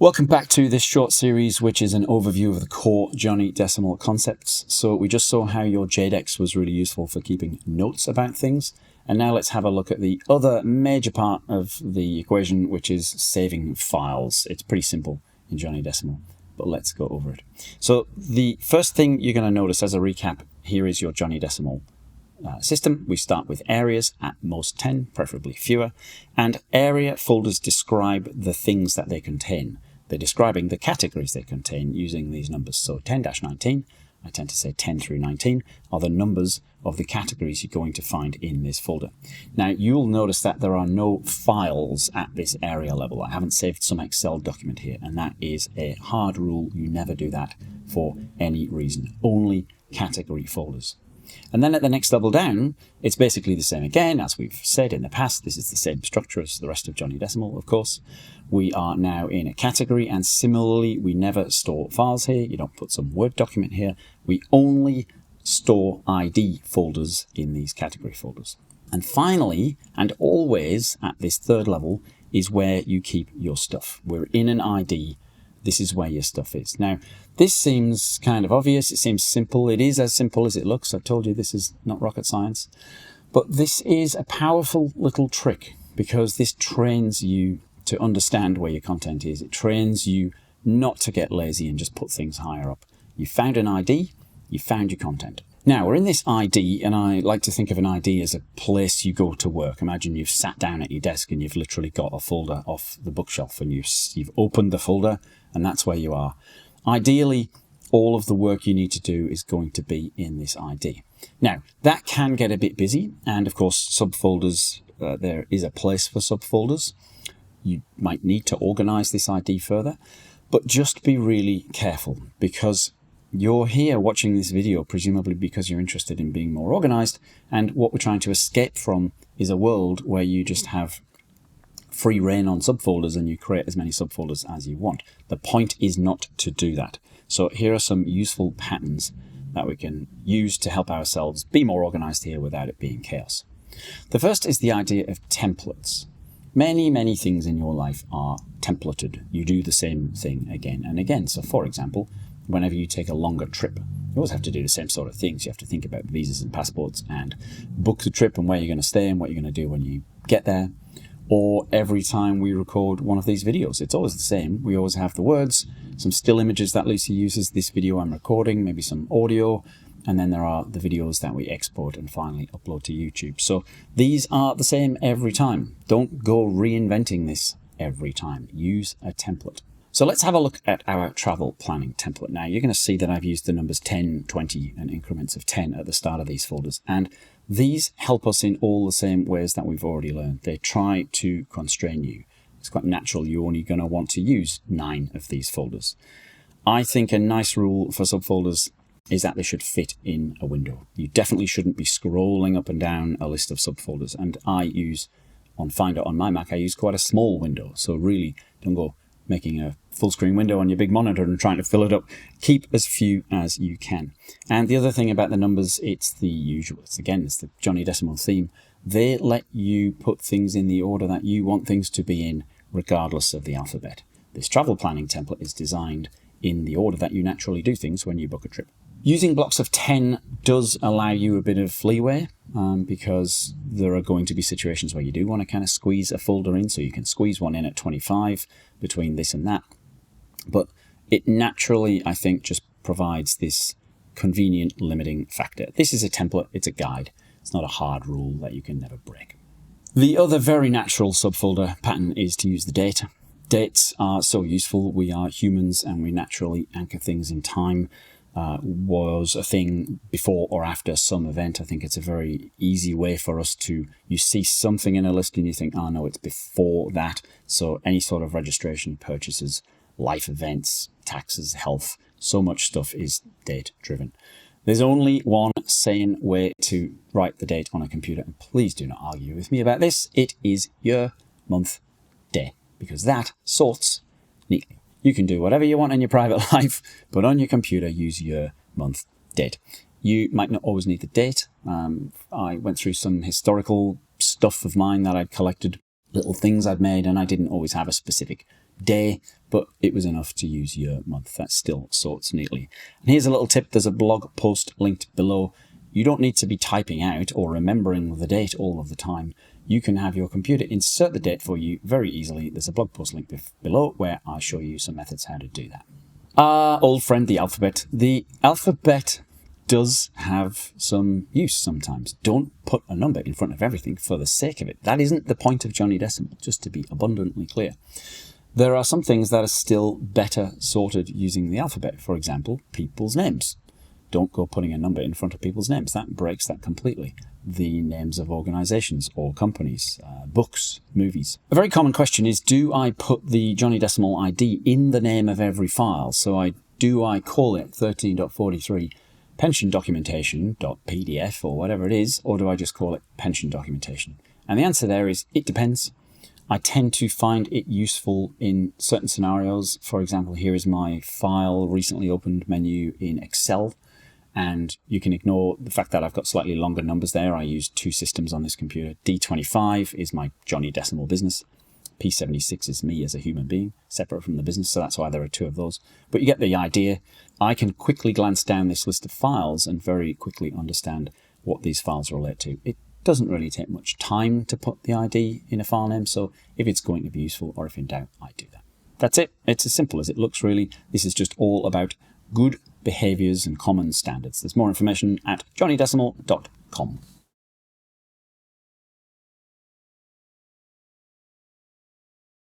Welcome back to this short series, which is an overview of the core Johnny.Decimal concepts. So we just saw how your JDEX was really useful for keeping notes about things. And now let's have a look at the other major part of the equation, which is saving files. It's pretty simple in Johnny.Decimal, but let's go over it. So the first thing you're going to notice as a recap, here is your Johnny.Decimal system. We start with areas, at most 10, preferably fewer, and area folders describe the things that they contain. They're describing the categories they contain using these numbers. So 10-19, I tend to say 10 through 19, are the numbers of the categories you're going to find in this folder. Now, you'll notice that there are no files at this area level. I haven't saved some Excel document here, and that is a hard rule. You never do that for any reason. Only category folders. And then at the next level down, it's basically the same again. As we've said in the past, this is the same structure as the rest of Johnny.Decimal, of course. We are now in a category, and similarly, we never store files here. You don't put some Word document here. We only store ID folders in these category folders. And finally, and always at this third level, is where you keep your stuff. We're in an ID. This is where your stuff is. Now, this seems kind of obvious. It seems simple. It is as simple as it looks. I've told you this is not rocket science. But this is a powerful little trick because this trains you to understand where your content is. It trains you not to get lazy and just put things higher up. You found an ID, you found your content. Now, we're in this ID, and I like to think of an ID as a place you go to work. Imagine you've sat down at your desk and you've literally got a folder off the bookshelf and you've opened the folder, and that's where you are. Ideally, all of the work you need to do is going to be in this ID. Now, that can get a bit busy, and of course, subfolders, there is a place for subfolders. You might need to organize this ID further, but just be really careful because you're here watching this video, presumably because you're interested in being more organized, and what we're trying to escape from is a world where you just have free reign on subfolders and you create as many subfolders as you want. The point is not to do that. So here are some useful patterns that we can use to help ourselves be more organized here without it being chaos. The first is the idea of templates. Many things in your life are templated. You do the same thing again and again. So for example, whenever you take a longer trip, you always have to do the same sort of things. You have to think about visas and passports and book the trip and where you're going to stay and what you're going to do when you get there. Or every time we record one of these videos, it's always the same. We always have the words, some still images that Lucy uses, this video I'm recording, maybe some audio, and then there are the videos that we export and finally upload to YouTube. So these are the same every time. Don't go reinventing this every time. Use a template. So let's have a look at our travel planning template. Now you're going to see that I've used the numbers 10, 20 and increments of 10 at the start of these folders. And these help us in all the same ways that we've already learned. They try to constrain you. It's quite natural. You're only going to want to use 9 of these folders. I think a nice rule for subfolders is that they should fit in a window. You definitely shouldn't be scrolling up and down a list of subfolders. And I use, on Finder on my Mac, I use quite a small window. So really don't go making a full screen window on your big monitor and trying to fill it up. Keep as few as you can. And the other thing about the numbers, it's the usual. It's the Johnny.Decimal theme. They let you put things in the order that you want things to be in, regardless of the alphabet. This travel planning template is designed in the order that you naturally do things when you book a trip. Using blocks of 10 does allow you a bit of leeway because there are going to be situations where you do want to kind of squeeze a folder in, so you can squeeze one in at 25 between this and that. But it naturally, I think, just provides this convenient limiting factor. This is a template, it's a guide. It's not a hard rule that you can never break. The other very natural subfolder pattern is to use the date. Dates are so useful. We are humans and we naturally anchor things in time. Was a thing before or after some event. I think it's a very easy way for us to, you see something in a list and you think, oh no, it's before that. So any sort of registration, purchases, life events, taxes, health, so much stuff is date driven. There's only one sane way to write the date on a computer, and please do not argue with me about this. It is year, month, day, because that sorts neatly. You can do whatever you want in your private life, but on your computer, use year, month, date. You might not always need the date. I went through some historical stuff of mine that I'd collected, little things I'd made, and I didn't always have a specific day, but it was enough to use year, month. That still sorts neatly. And here's a little tip. There's a blog post linked below. You don't need to be typing out or remembering the date all of the time. You can have your computer insert the date for you very easily. There's a blog post link below where I show you some methods how to do that. Old friend, the alphabet. The alphabet does have some use sometimes. Don't put a number in front of everything for the sake of it. That isn't the point of Johnny.Decimal, just to be abundantly clear. There are some things that are still better sorted using the alphabet. For example, people's names. Don't go putting a number in front of people's names. That breaks that completely. The names of organizations or companies, books, movies. A very common question is, do I put the Johnny.Decimal ID in the name of every file? So do I call it 13.43 pension documentation.pdf or whatever it is, or do I just call it pension documentation? And the answer there is, it depends. I tend to find it useful in certain scenarios. For example, here is my file recently opened menu in Excel. And you can ignore the fact that I've got slightly longer numbers there. I use two systems on this computer. D25 is my Johnny.Decimal business. P76 is me as a human being, separate from the business, so that's why there are two of those. But you get the idea. I can quickly glance down this list of files and very quickly understand what these files relate to. It doesn't really take much time to put the ID in a file name, so if it's going to be useful or if in doubt, I do that. That's it. It's as simple as it looks, really. This is just all about good behaviors and common standards. There's more information at Johnny.Decimal.com.